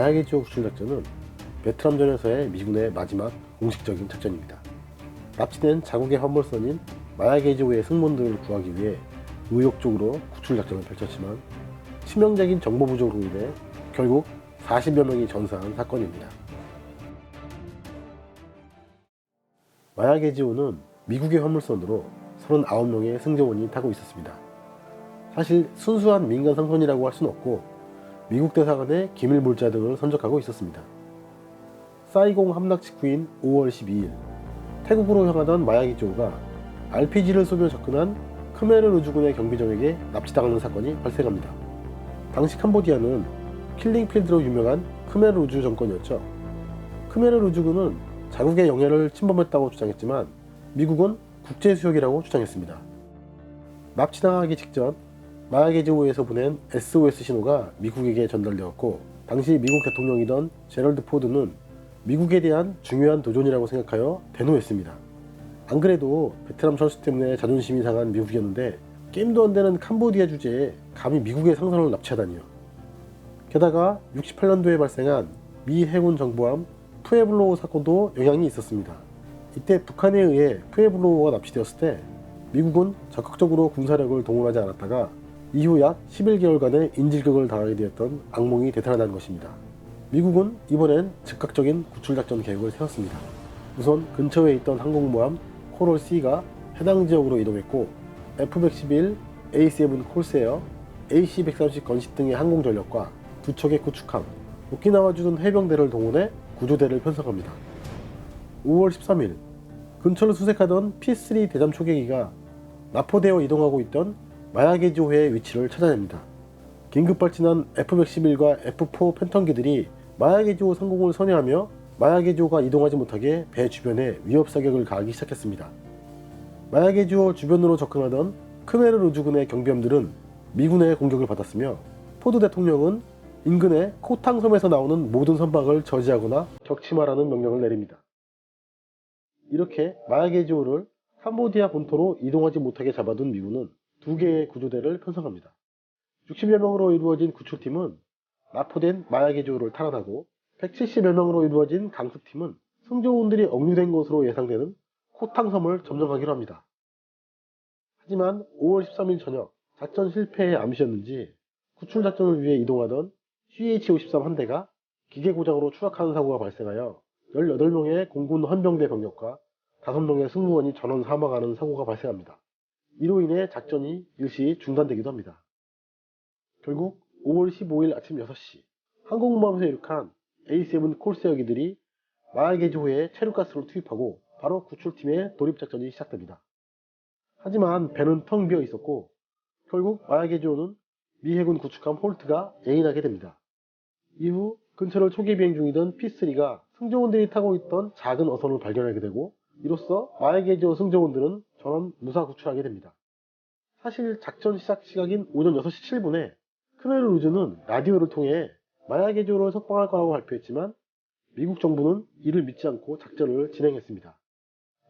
마야게 지오 구출 작전은 베트남전에서의 미군의 마지막 공식적인 작전입니다. 납치된 자국의 환물선인 마야게 지오의 승무원들을 구하기 위해 의욕적으로 구출 작전을 펼쳤지만 치명적인 정보 부족으로 인해 결국 40여 명이 전사한 사건입니다. 마야게 지오는 미국의 화물선으로 39명의 승조원이 타고 있었습니다. 사실 순수한 민간 상선이라고 할 수는 없고 미국 대사관의 기밀 물자 등을 선적하고 있었습니다. 사이공 함락 직후인 5월 12일 태국으로 향하던 마야게 지오가 RPG를 쏘며 접근한 크메르 루즈군의 경비정에게 납치당하는 사건이 발생합니다. 당시 캄보디아는 킬링필드로 유명한 크메르 루즈 정권이었죠. 크메르 루즈군은 자국의 영해를 침범했다고 주장했지만 미국은 국제수역이라고 주장했습니다. 납치당하기 직전 마야게 지오에서 보낸 SOS 신호가 미국에게 전달되었고 당시 미국 대통령이던 제럴드 포드는 미국에 대한 중요한 도전이라고 생각하여 대노했습니다. 안 그래도 베트남 철수 때문에 자존심이 상한 미국이었는데 게임도 안 되는 캄보디아 주제에 감히 미국의 상선을 납치하다니요. 게다가 68년도에 발생한 미 해군 정보함 푸에블로우 사건도 영향이 있었습니다. 이때 북한에 의해 푸에블로우가 납치되었을 때 미국은 적극적으로 군사력을 동원하지 않았다가 이후 약 11개월간의 인질극을 당하게 되었던 악몽이 되살아난 것입니다. 미국은 이번엔 즉각적인 구출작전 계획을 세웠습니다. 우선 근처에 있던 항공모함 코럴-C가 해당 지역으로 이동했고 F-111, A-7 콜세어, AC-130 건식 등의 항공전력과 두 척의 구축함, 오키나와 주둔 해병대를 동원해 구조대를 편성합니다. 5월 13일 근처를 수색하던 P-3 대잠 초계기가 납포되어 이동하고 있던 마야게 지오의 위치를 찾아냅니다. 긴급 발진한 F-111과 F-4 팬텀기들이 마야게 지오 상공을 선회하며 마야게 지오가 이동하지 못하게 배 주변에 위협 사격을 가하기 시작했습니다. 마야게 지오 주변으로 접근하던 크메르 루즈군의 경비함들은 미군의 공격을 받았으며 포드 대통령은 인근의 코탕섬에서 나오는 모든 선박을 저지하거나 격침하라는 명령을 내립니다. 이렇게 마야게 지오를 캄보디아 본토로 이동하지 못하게 잡아둔 미군은 두 개의 구조대를 편성합니다. 60여 명으로 이루어진 구출팀은 납포된 마야게 지오를 탈환하고 170여 명으로 이루어진 강습팀은 승조원들이 억류된 것으로 예상되는 코탕섬을 점령하기로 합니다. 하지만 5월 13일 저녁 작전 실패의 암시였는지 구출 작전을 위해 이동하던 CH-53 한 대가 기계 고장으로 추락하는 사고가 발생하여 18명의 공군 헌병대 병력과 5명의 승무원이 전원 사망하는 사고가 발생합니다. 이로 인해 작전이 일시 중단되기도 합니다. 결국 5월 15일 아침 6시 항공모함에서 이륙한 A-7 콜세어기들이 마야게 지오에 체류가스를 투입하고 바로 구출팀의 돌입작전이 시작됩니다. 하지만 배는 텅 비어 있었고 결국 마야게 지오는 미 해군 구축함 홀트가 예인하게 됩니다. 이후 근처를 초기 비행 중이던 P-3가 승조원들이 타고 있던 작은 어선을 발견하게 되고 이로써 마야게 지오 승조원들은 전원 무사 구출하게 됩니다. 사실 작전 시작 시각인 오전 6시 7분에 크메르 루즈는 라디오를 통해 마야게 지오를 석방할 거라고 발표했지만 미국 정부는 이를 믿지 않고 작전을 진행했습니다.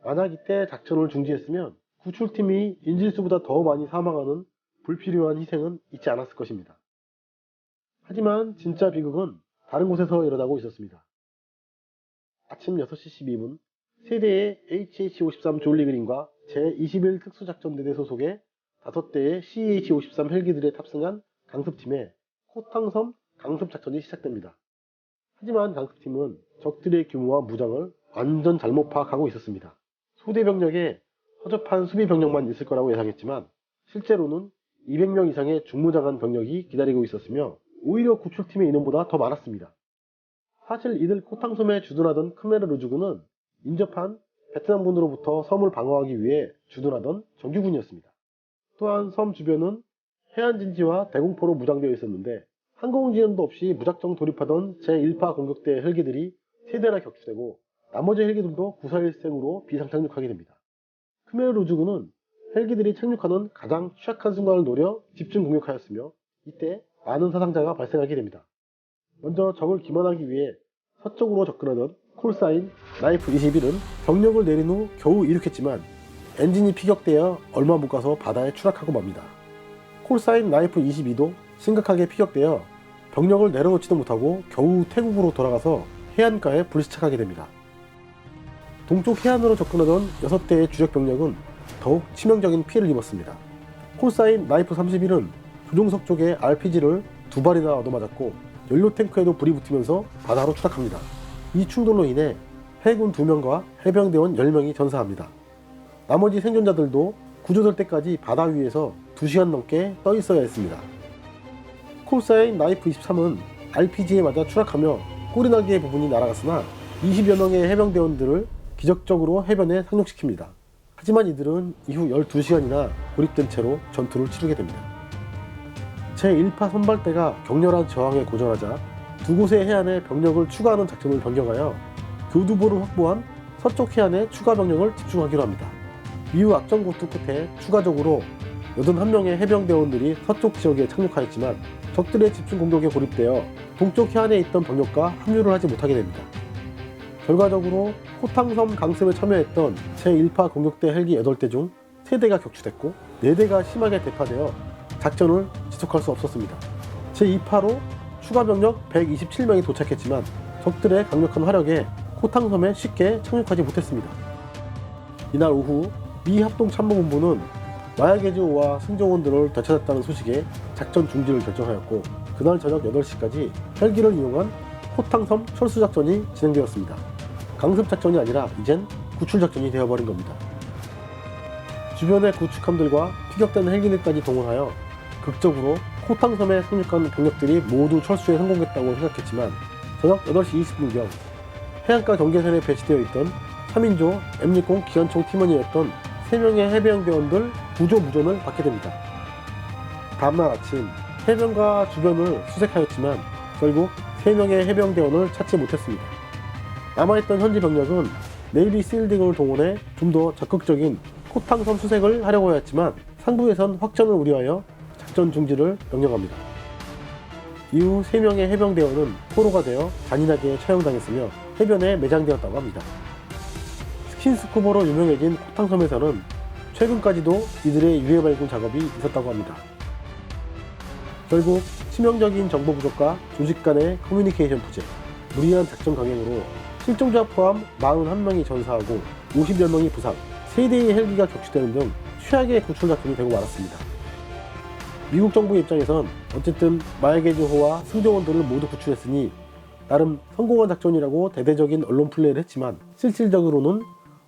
만약 이때 작전을 중지했으면 구출팀이 인질수보다 더 많이 사망하는 불필요한 희생은 있지 않았을 것입니다. 하지만 진짜 비극은 다른 곳에서 일어나고 있었습니다. 아침 6시 12분 세대의 HH-53 졸리그린과 제21 특수작전대대 소속의 5대의 CH-53 헬기들에 탑승한 강습팀의 코탕섬 강습작전이 시작됩니다. 하지만 강습팀은 적들의 규모와 무장을 완전 잘못 파악하고 있었습니다. 소대 병력에 허접한 수비 병력만 있을 거라고 예상했지만 실제로는 200명 이상의 중무장한 병력이 기다리고 있었으며 오히려 구출팀의 인원보다 더 많았습니다. 사실 이들 코탕섬에 주둔하던 크메르 루즈군은 인접한 베트남군으로부터 섬을 방어하기 위해 주둔하던 정규군이었습니다. 또한 섬 주변은 해안진지와 대공포로 무장되어 있었는데 항공지원도 없이 무작정 돌입하던 제1파 공격대 헬기들이 3대나 격추되고 나머지 헬기들도 구사일생으로 비상착륙하게 됩니다. 크메르 루즈군은 헬기들이 착륙하는 가장 취약한 순간을 노려 집중 공격하였으며 이때 많은 사상자가 발생하게 됩니다. 먼저 적을 기만하기 위해 서쪽으로 접근하던 콜사인 나이프 21은 병력을 내린 후 겨우 이륙했지만 엔진이 피격되어 얼마 못 가서 바다에 추락하고 맙니다. 콜사인 나이프 22도 심각하게 피격되어 병력을 내려놓지도 못하고 겨우 태국으로 돌아가서 해안가에 불시착하게 됩니다. 동쪽 해안으로 접근하던 6대의 주력 병력은 더욱 치명적인 피해를 입었습니다. 콜사인 나이프 31은 조종석 쪽에 RPG를 2발이나 얻어맞았고 연료 탱크에도 불이 붙으면서 바다로 추락합니다. 이 충돌로 인해 해군 2명과 해병대원 10명이 전사합니다. 나머지 생존자들도 구조될 때까지 바다 위에서 2시간 넘게 떠 있어야 했습니다. 콜사인 나이프 23은 RPG에 맞아 추락하며 꼬리날개 부분이 날아갔으나 20여 명의 해병대원들을 기적적으로 해변에 상륙시킵니다. 하지만 이들은 이후 12시간이나 고립된 채로 전투를 치르게 됩니다. 제1파 선발대가 격렬한 저항에 고전하자 두 곳의 해안에 병력을 추가하는 작전을 변경하여 교두보를 확보한 서쪽 해안에 추가 병력을 집중하기로 합니다. 이후 악전고투 끝에 추가적으로 81명의 해병대원들이 서쪽 지역에 착륙하였지만 적들의 집중 공격에 고립되어 동쪽 해안에 있던 병력과 합류를 하지 못하게 됩니다. 결과적으로 호탕섬 강습에 참여했던 제1파 공격대 헬기 8대 중 3대가 격추됐고 4대가 심하게 대파되어 작전을 지속할 수 없었습니다. 제2파로 추가 병력 127명이 도착했지만 적들의 강력한 화력에 호탕섬에 쉽게 착륙하지 못했습니다. 이날 오후 미 합동참모본부는 마야게즈호와 승조원들을 되찾았다는 소식에 작전 중지를 결정하였고 그날 저녁 8시까지 헬기를 이용한 호탕섬 철수작전이 진행되었습니다. 강습작전이 아니라 이젠 구출작전이 되어버린 겁니다. 주변의 구축함들과 피격된 헬기들까지 동원하여 극적으로 호탕섬에 상륙한 병력들이 모두 철수에 성공했다고 생각했지만 저녁 8시 20분경 해안가 경계선에 배치되어 있던 3인조 M60 기관총 팀원이었던 3명의 해병대원들 구조 무전을 받게 됩니다. 다음날 아침 해변과 주변을 수색하였지만 결국 3명의 해병대원을 찾지 못했습니다. 남아있던 현지 병력은 네이비 실 등을 동원해 좀 더 적극적인 호탕섬 수색을 하려고 하였지만 상부에선 확전을 우려하여 작전 중지를 명령합니다. 이후 3명의 해병대원은 포로가 되어 잔인하게 처형당했으며 해변에 매장되었다고 합니다. 스킨스쿠버로 유명해진 호탕섬에서는 최근까지도 이들의 유해 발굴 작업이 있었다고 합니다. 결국 치명적인 정보 부족과 조직 간의 커뮤니케이션 부재, 무리한 작전 강행으로 실종자 포함 41명이 전사하고 50여 명이 부상, 3대의 헬기가 격추되는 등 최악의 구출 작전이 되고 말았습니다. 미국 정부 입장에선 어쨌든 마야게즈호와 승조원들을 모두 구출했으니 나름 성공한 작전이라고 대대적인 언론 플레이를 했지만 실질적으로는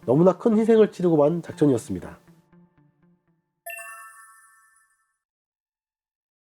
너무나 큰 희생을 치르고 만 작전이었습니다.